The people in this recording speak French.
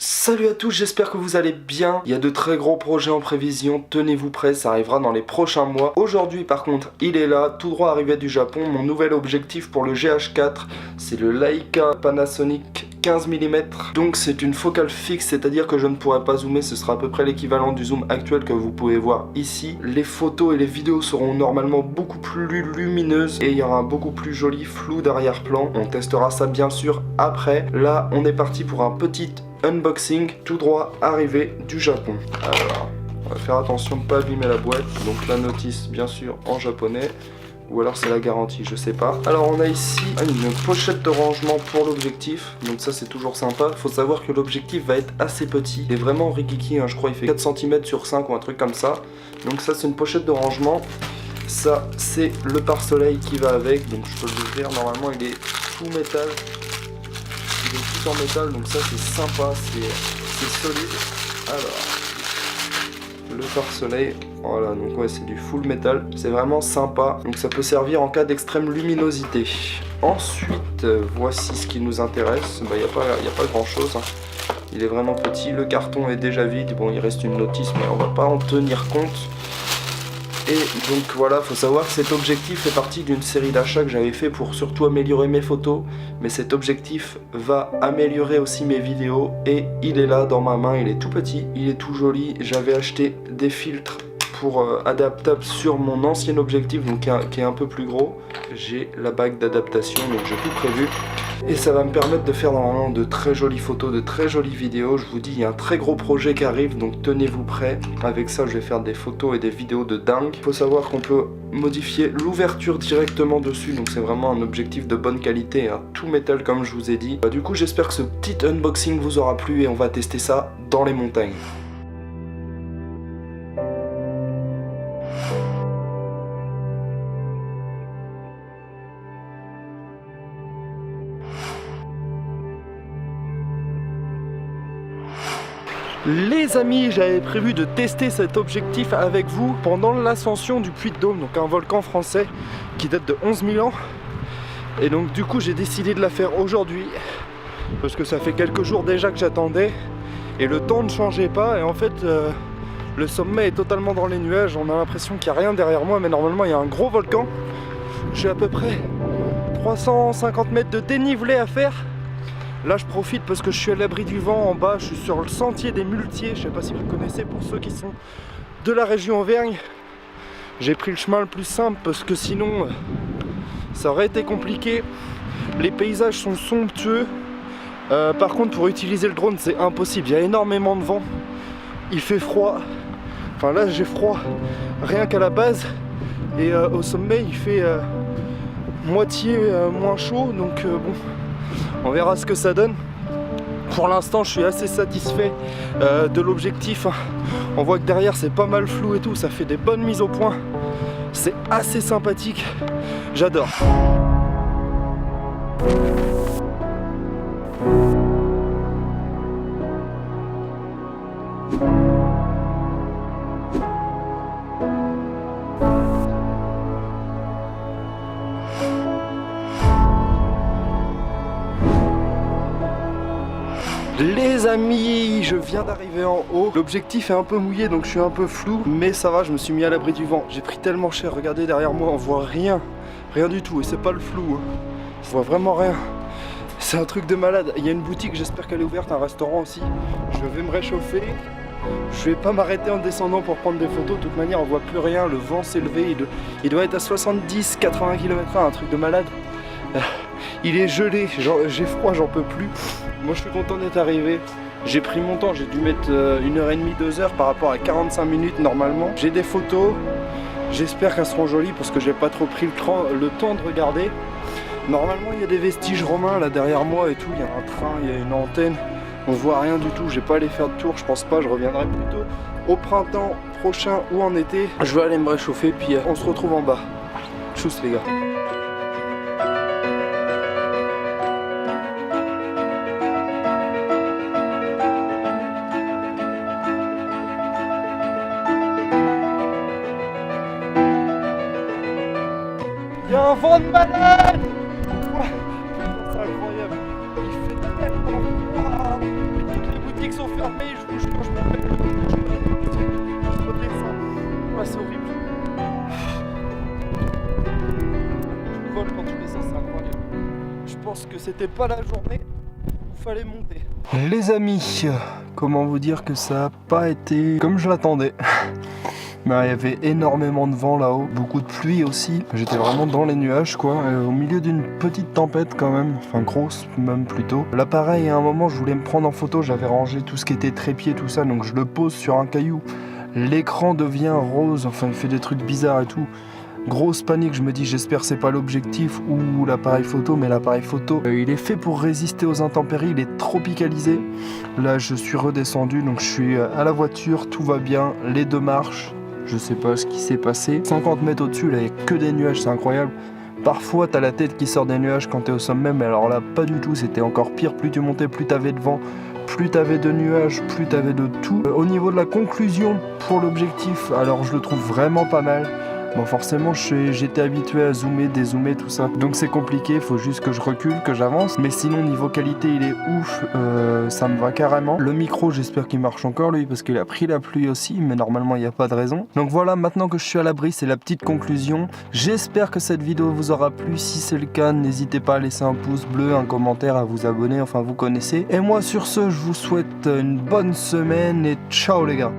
Salut à tous, j'espère que vous allez bien. Il y a de très gros projets en prévision, tenez-vous prêts, ça arrivera dans les prochains mois. Aujourd'hui par contre, il est là, tout droit arrivé du Japon. Mon nouvel objectif pour le GH4, c'est le Leica Panasonic 15 mm. Donc c'est une focale fixe, c'est-à-dire que je ne pourrai pas zoomer, ce sera à peu près l'équivalent du zoom actuel que vous pouvez voir ici. Les photos et les vidéos seront normalement beaucoup plus lumineuses et il y aura un beaucoup plus joli flou d'arrière-plan. On testera ça bien sûr après. Là, on est parti pour un petit unboxing tout droit arrivé du Japon. Alors, on va faire attention de ne pas abîmer la boîte. Donc la notice bien sûr en japonais. Ou alors c'est la garantie, je sais pas. Alors on a ici une pochette de rangement pour l'objectif. Donc ça c'est toujours sympa. Faut savoir que l'objectif va être assez petit. Il est vraiment rikiki, hein, je crois il fait 4 cm sur 5 ou un truc comme ça. Donc ça c'est une pochette de rangement. Ça c'est le pare-soleil qui va avec. Donc je peux l'ouvrir, normalement il est tout métal. Il est tout en métal, donc ça c'est sympa, c'est solide. Alors, le pare-soleil, voilà, donc ouais c'est du full métal, c'est vraiment sympa, donc ça peut servir en cas d'extrême luminosité. Ensuite, voici ce qui nous intéresse, bah, y a pas grand chose, hein. Il est vraiment petit, le carton est déjà vide, bon il reste une notice mais on va pas en tenir compte. Et donc voilà, faut savoir que cet objectif fait partie d'une série d'achats que j'avais fait pour surtout améliorer mes photos. Mais cet objectif va améliorer aussi mes vidéos. Et il est là dans ma main, il est tout petit, il est tout joli. J'avais acheté des filtres pour adaptables sur mon ancien objectif, donc qui est un peu plus gros. J'ai la bague d'adaptation, donc j'ai tout prévu. Et ça va me permettre de faire normalement de très jolies photos, de très jolies vidéos. Je vous dis, il y a un très gros projet qui arrive, donc tenez-vous prêts. Avec ça, je vais faire des photos et des vidéos de dingue. Il faut savoir qu'on peut modifier l'ouverture directement dessus, donc c'est vraiment un objectif de bonne qualité, hein. Tout métal comme je vous ai dit. Du coup, j'espère que ce petit unboxing vous aura plu et on va tester ça dans les montagnes. Les amis, j'avais prévu de tester cet objectif avec vous pendant l'ascension du Puy-de-Dôme, donc un volcan français qui date de 11 000 ans. Et donc du coup j'ai décidé de la faire aujourd'hui parce que ça fait quelques jours déjà que j'attendais et le temps ne changeait pas. Et en fait le sommet est totalement dans les nuages, on a l'impression qu'il n'y a rien derrière moi, mais normalement il y a un gros volcan. J'ai à peu près 350 mètres de dénivelé à faire. Là je profite parce que je suis à l'abri du vent en bas, je suis sur le sentier des Muletiers, je sais pas si vous connaissez pour ceux qui sont de la région Auvergne. J'ai pris le chemin le plus simple parce que sinon ça aurait été compliqué. Les paysages sont somptueux. Par contre pour utiliser le drone c'est impossible, il y a énormément de vent, il fait froid. Enfin là j'ai froid rien qu'à la base et au sommet il fait moitié moins chaud, donc bon. On verra ce que ça donne. Pour l'instant je suis assez satisfait de l'objectif. On voit que derrière c'est pas mal flou et tout, ça fait des bonnes mises au point. C'est assez sympathique, j'adore. Les amis, je viens d'arriver en haut. L'objectif est un peu mouillé donc je suis un peu flou, mais ça va, je me suis mis à l'abri du vent. J'ai pris tellement cher, regardez derrière moi, on voit rien, rien du tout, et c'est pas le flou, hein. Je vois vraiment rien. C'est un truc de malade. Il y a une boutique, j'espère qu'elle est ouverte, un restaurant aussi. Je vais me réchauffer. Je vais pas m'arrêter en descendant pour prendre des photos. De toute manière, on voit plus rien, le vent s'est levé, il doit être à 70-80 km/h, un truc de malade. Il est gelé, j'ai froid, j'en peux plus. Moi je suis content d'être arrivé. J'ai pris mon temps, j'ai dû mettre 1h30, 2 heures par rapport à 45 minutes normalement. J'ai des photos, j'espère qu'elles seront jolies parce que j'ai pas trop pris le temps de regarder. Normalement il y a des vestiges romains là derrière moi et tout, il y a un train, il y a une antenne. On voit rien du tout, j'ai pas allé faire de tour, je pense pas, je reviendrai plutôt au printemps prochain ou en été. Je vais aller me réchauffer puis on se retrouve en bas. Tchuss les gars. Il y a un vent de malade! C'est incroyable! Il fait tellement froid! Toutes les boutiques dit qu'ils sont fermés, je vous jure, je m'en fais je redescends. Ouais, c'est horrible. Tu voles quand tu descends, c'est incroyable. Je pense que c'était pas la journée où fallait monter. Les amis, comment vous dire que ça n'a pas été comme je l'attendais. Mais il y avait énormément de vent là-haut, beaucoup de pluie aussi. J'étais vraiment dans les nuages quoi, au milieu d'une petite tempête quand même, enfin grosse même plutôt. Là pareil, à un moment je voulais me prendre en photo, j'avais rangé tout ce qui était trépied, tout ça, donc je le pose sur un caillou. L'écran devient rose, enfin il fait des trucs bizarres et tout. Grosse panique, je me dis j'espère que c'est pas l'objectif ou l'appareil photo, mais l'appareil photo il est fait pour résister aux intempéries, il est tropicalisé. Là je suis redescendu, donc je suis à la voiture, tout va bien, les deux marches. Je sais pas ce qui s'est passé. 50 mètres au-dessus, là, il n'y a que des nuages, c'est incroyable. Parfois, t'as la tête qui sort des nuages quand t'es au sommet, mais alors là, pas du tout. C'était encore pire. Plus tu montais, plus t'avais de vent, plus t'avais de nuages, plus t'avais de tout. Au niveau de la conclusion pour l'objectif, alors je le trouve vraiment pas mal. Bon, forcément, j'étais habitué à zoomer, dézoomer, tout ça. Donc c'est compliqué, il faut juste que je recule, que j'avance. Mais sinon, niveau qualité, il est ouf, ça me va carrément. Le micro, j'espère qu'il marche encore, lui, parce qu'il a pris la pluie aussi, mais normalement, il n'y a pas de raison. Donc voilà, maintenant que je suis à l'abri, c'est la petite conclusion. J'espère que cette vidéo vous aura plu. Si c'est le cas, n'hésitez pas à laisser un pouce bleu, un commentaire, à vous abonner, enfin, vous connaissez. Et moi, sur ce, je vous souhaite une bonne semaine et ciao les gars.